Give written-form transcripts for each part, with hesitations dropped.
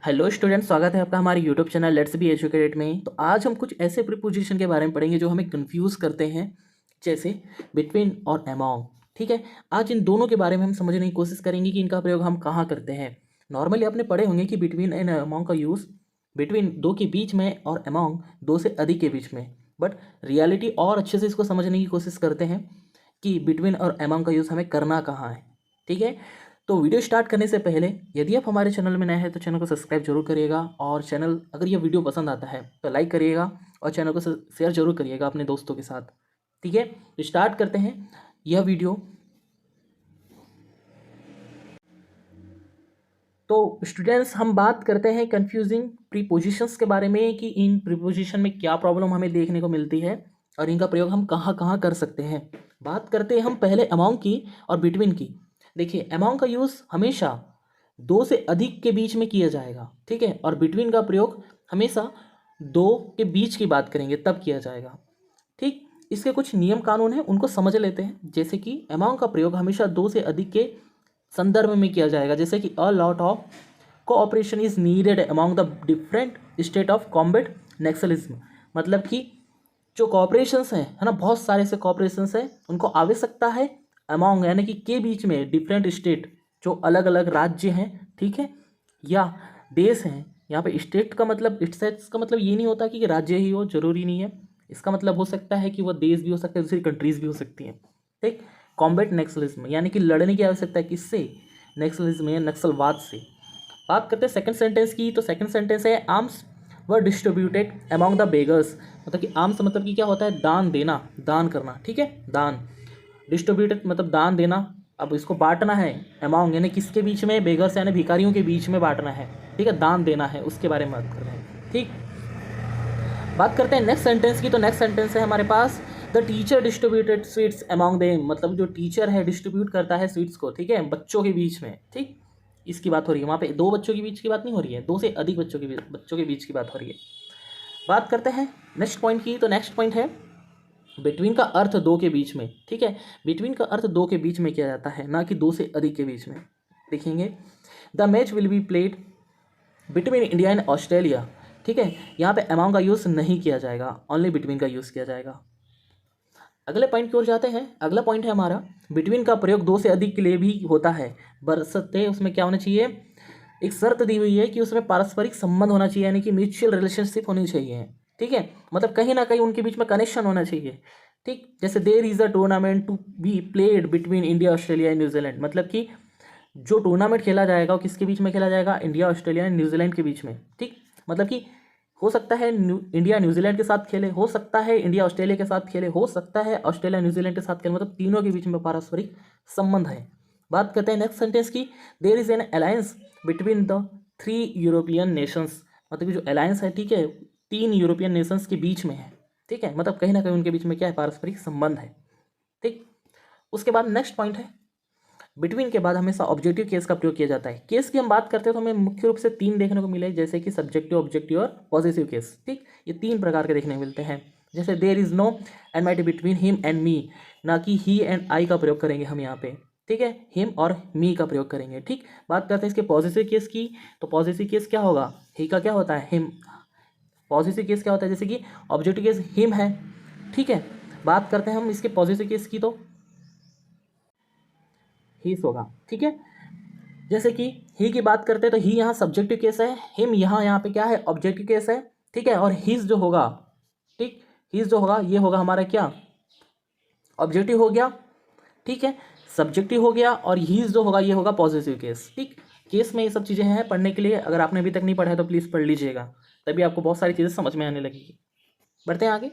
Hello student, स्वागत है आपका हमारे YouTube channel let's be educated में। तो आज हम कुछ ऐसे प्रीपोजिशन के बारे में पढ़ेंगे जो हमें कंफ्यूज करते हैं, जैसे बिटवीन और अमॉन्ग। ठीक है, आज इन दोनों के बारे में हम समझने की कोशिश करेंगे कि इनका प्रयोग हम कहाँ करते हैं। नॉर्मली आपने पढ़े होंगे कि बिटवीन एंड अमॉन्ग का यूज़ बिटवीन दो के बीच में और अमॉन्ग दो से अधिक के बीच में, बट रियलिटी और अच्छे से इसको समझने की कोशिश करते हैं कि बिटवीन और अमॉन्ग का यूज़ हमें करना कहाँ है। ठीक है, तो वीडियो स्टार्ट करने से पहले यदि आप हमारे चैनल में नए हैं तो चैनल को सब्सक्राइब जरूर करिएगा, और चैनल अगर यह वीडियो पसंद आता है तो लाइक करिएगा और चैनल को शेयर जरूर करिएगा अपने दोस्तों के साथ। ठीक है, तो स्टार्ट करते हैं यह वीडियो। तो स्टूडेंट्स, हम बात करते हैं कंफ्यूजिंग प्रीपोजिशंस के बारे में कि इन प्रीपोजिशन में क्या प्रॉब्लम हमें देखने को मिलती है और इनका प्रयोग हम कहाँ कहाँ कर सकते हैं। बात करते हैं हम पहले अमॉन्ग की और बिटवीन की। देखिए, अमॉन्ग का यूज़ हमेशा दो से अधिक के बीच में किया जाएगा, ठीक है, और बिटवीन का प्रयोग हमेशा दो के बीच की बात करेंगे तब किया जाएगा। ठीक, इसके कुछ नियम कानून हैं, उनको समझ लेते हैं। जैसे कि अमॉन्ग का प्रयोग हमेशा दो से अधिक के संदर्भ में किया जाएगा, जैसे कि a lot of cooperation is needed among the different state of combat Naxalism. मतलब कि जो कॉपरेशंस हैं, है ना, बहुत सारे से कॉपरेशंस हैं, उनको आवश्यकता है अमॉन्ग यानी कि के बीच में डिफरेंट स्टेट, जो अलग अलग राज्य हैं, ठीक है, या देश हैं। यहाँ पे स्टेट का मतलब स्टेट्स का मतलब ये नहीं होता कि राज्य ही हो, जरूरी नहीं है। इसका मतलब हो सकता है कि वह देश भी हो सकता है, दूसरी कंट्रीज भी हो सकती हैं। ठीक, कॉम्बेट नक्सलिज्म यानी कि लड़ने की आवश्यकता है, किससे? नक्सलिज्म या नक्सलवाद से। बात करते हैं सेकंड सेंटेंस की, तो सेकंड सेंटेंस है arms were distributed among the beggars. मतलब कि आर्म्स मतलब कि क्या होता है? दान देना, दान करना। ठीक है, दान। डिस्ट्रीब्यूटेड मतलब दान देना। अब इसको बांटना है अमॉन्ग यानी किसके बीच में? बेगर्स यानी भिखारियों के बीच में बांटना है। ठीक है, दान देना है, उसके बारे में बात कर रहे हैं। ठीक, बात करते हैं नेक्स्ट सेंटेंस की, तो नेक्स्ट सेंटेंस है हमारे पास the teacher distributed sweets among them. मतलब जो टीचर है डिस्ट्रीब्यूट करता है स्वीट्स को, ठीक है, बच्चों के बीच में। ठीक, इसकी बात हो रही है, वहाँ पे दो बच्चों के बीच की बात नहीं हो रही है, दो से अधिक बच्चों के बीच की बात हो रही है। बात करते हैं नेक्स्ट पॉइंट की, तो नेक्स्ट पॉइंट है बिटवीन का अर्थ दो के बीच में। ठीक है, बिटवीन का अर्थ दो के बीच में किया जाता है, ना कि दो से अधिक के बीच में। देखेंगे, the match will be played between India and Australia. ठीक है, यहाँ पे अमॉन्ग का यूज़ नहीं किया जाएगा, ओनली बिटवीन का यूज़ किया जाएगा। अगले पॉइंट की ओर जाते हैं। अगला पॉइंट है हमारा बिटवीन का प्रयोग दो से अधिक के लिए भी होता है, बशर्ते उसमें क्या होना चाहिए? एक शर्त दी हुई है कि उसमें पारस्परिक संबंध होना चाहिए, यानी कि म्यूचुअल रिलेशनशिप होनी चाहिए। ठीक है, मतलब कहीं ना कहीं उनके बीच में कनेक्शन होना चाहिए। ठीक, जैसे there is a tournament to be played between India Australia and New Zealand. मतलब कि जो टूर्नामेंट खेला जाएगा वो किसके बीच में खेला जाएगा? इंडिया ऑस्ट्रेलिया एंड न्यूजीलैंड के बीच में। ठीक, मतलब कि हो सकता है इंडिया न्यूजीलैंड के साथ खेले, हो सकता है इंडिया ऑस्ट्रेलिया के साथ खेले, हो सकता है ऑस्ट्रेलिया न्यूजीलैंड के साथ खेले, मतलब तीनों के बीच में पारस्परिक संबंध है। बात करते हैं नेक्स्ट सेंटेंस की, there is an alliance between the three European nations. मतलब कि जो अलायंस है, ठीक है, तीन यूरोपियन नेशंस के बीच में है। ठीक है, मतलब कहीं ना कहीं उनके बीच में क्या है? पारस्परिक संबंध है। ठीक, उसके बाद नेक्स्ट पॉइंट है बिटवीन के बाद हमेशा ऑब्जेक्टिव केस का प्रयोग किया जाता है। केस की हम बात करते हैं तो हमें मुख्य रूप से तीन देखने को मिले, जैसे कि सब्जेक्टिव, ऑब्जेक्टिव और पॉजिटिव केस। ठीक, ये तीन प्रकार के देखने को मिलते हैं। जैसे there is no enmity between him and me, ना कि ही एंड आई का प्रयोग करेंगे हम यहाँ पे। ठीक है, हिम और मी का प्रयोग करेंगे। ठीक, बात करते हैं इसके पॉजिटिव केस की, तो पॉजिटिव केस क्या होगा? ही का क्या होता है? हिम। पॉजिटिव केस क्या होता है? जैसे कि ऑब्जेक्टिव केस हिम है। ठीक है, बात करते हैं हम इसके पॉजिटिव केस की, तो हीस होगा। ठीक है, जैसे कि ही की बात करते हैं तो ही यहाँ सब्जेक्टिव केस है, हिम यहाँ पे क्या है? ऑब्जेक्टिव केस है। ठीक है, और हिज जो होगा, ठीक, हिज जो होगा ये होगा हमारा क्या? ऑब्जेक्टिव हो गया। ठीक है, सब्जेक्टिव हो गया, और हीज जो होगा ये होगा पॉजिटिव केस। ठीक, केस में ये सब चीज़ें हैं पढ़ने के लिए, अगर आपने अभी तक नहीं पढ़ा है तो प्लीज़ पढ़ लीजिएगा, तभी आपको बहुत सारी चीज़ें समझ में आने लगेगी। बढ़ते हैं आगे,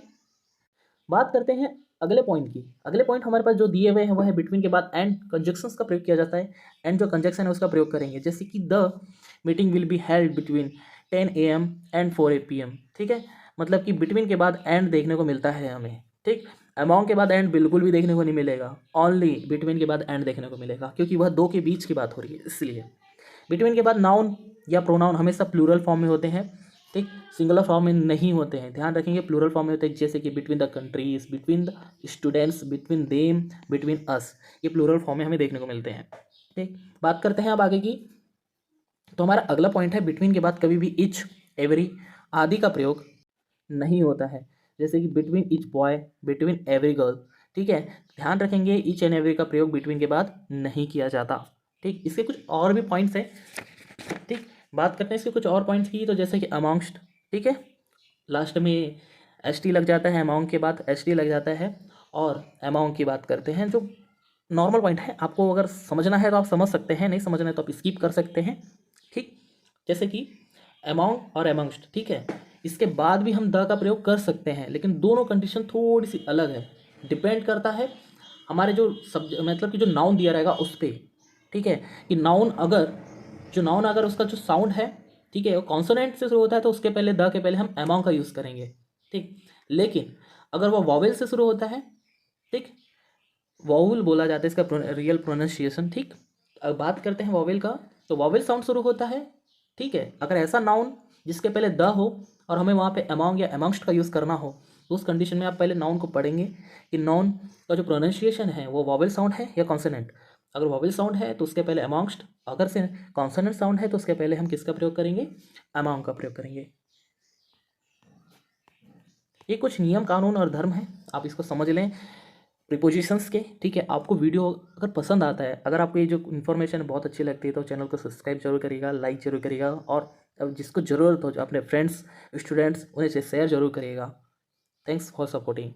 बात करते हैं अगले पॉइंट की। अगले पॉइंट हमारे पास जो दिए हुए हैं वो है बिटवीन के बाद एंड कंजक्शंस का प्रयोग किया जाता है। एंड जो कंजक्शन है उसका प्रयोग करेंगे, जैसे कि the meeting will be held between 10 AM and 4 PM। ठीक है, मतलब कि बिटवीन के बाद एंड देखने को मिलता है हमें। ठीक, अमॉन्ग के बाद एंड बिल्कुल भी देखने को नहीं मिलेगा, ओनली बिटवीन के बाद एंड देखने को मिलेगा, क्योंकि वह दो के बीच की बात हो रही है इसलिए। बिटवीन के बाद नाउन या प्रोनाउन हमेशा प्लूरल फॉर्म में होते हैं। ठीक, सिंगुलर फॉर्म में नहीं होते हैं, ध्यान रखेंगे, प्लूरल फॉर्म में होते हैं, जैसे कि between the countries, between the students, between them, between us, ये प्लूरल फॉर्म में हमें देखने को मिलते हैं। ठीक, बात करते हैं अब आगे की, तो हमारा अगला पॉइंट है बिटवीन के बाद कभी भी इच, एवरी आदि का प्रयोग नहीं होता है, जैसे कि between etch boy, between every girl. ठीक है, ध्यान रखेंगे इच एंड एवरी का प्रयोग बिटवीन के बाद नहीं किया जाता। ठीक, इसके कुछ और भी पॉइंट्स हैं। ठीक, बात करते हैं इसके कुछ और पॉइंट्स की, तो जैसे कि अमॉन्गस्ट। ठीक है, लास्ट में एस टी लग जाता है, अमाउंट के बाद एस टी लग जाता है। और अमाउंट की बात करते हैं, जो नॉर्मल पॉइंट है, आपको अगर समझना है तो आप समझ सकते हैं, नहीं समझना है तो आप स्किप कर सकते हैं। ठीक, जैसे कि अमाउंट और अमंगस्ट। ठीक है, इसके बाद भी हम द का प्रयोग कर सकते हैं, लेकिन दोनों कंडीशन थोड़ी सी अलग है। डिपेंड करता है हमारे जो मतलब कि जो नाउन दिया रहेगा उस पर। ठीक है, कि नाउन अगर उसका जो साउंड है, ठीक है, वो कॉन्सोनेंट से शुरू होता है तो उसके पहले द के पहले हम अमाउंट का यूज़ करेंगे। ठीक, लेकिन अगर वो वॉवेल से शुरू होता है, ठीक, वॉवेल बोला जाता है इसका रियल प्रोनाउंसिएशन। ठीक, अब बात करते हैं वॉवेल का, तो वॉवेल साउंड शुरू होता है। ठीक है, अगर ऐसा नाउन जिसके पहले द हो और हमें वहाँ पे अमाउंट या अमंगस्ट का यूज़ करना हो, तो उस कंडीशन में आप पहले नाउन को पढ़ेंगे कि नाउन का जो प्रोनाउंसिएशन है वो वॉवेल साउंड है या कॉन्सोनेंट। अगर वॉवेल साउंड है तो उसके पहले अमंगस्ट, अगर से कॉन्सोनेंट साउंड है तो उसके पहले हम किसका प्रयोग करेंगे, अमाउंट का प्रयोग करेंगे। ये कुछ नियम, कानून और धर्म है, आप इसको समझ लें प्रीपोजिशंस के। ठीक है, आपको वीडियो अगर पसंद आता है, अगर आपको ये जो इन्फॉर्मेशन बहुत अच्छी लगती है, तो चैनल को सब्सक्राइब जरूर करिएगा, लाइक जरूर करिएगा, और अब जिसको ज़रूरत हो, जो अपने फ्रेंड्स, स्टूडेंट्स, उन्हें शेयर जरूर करिएगा। Thanks for supporting.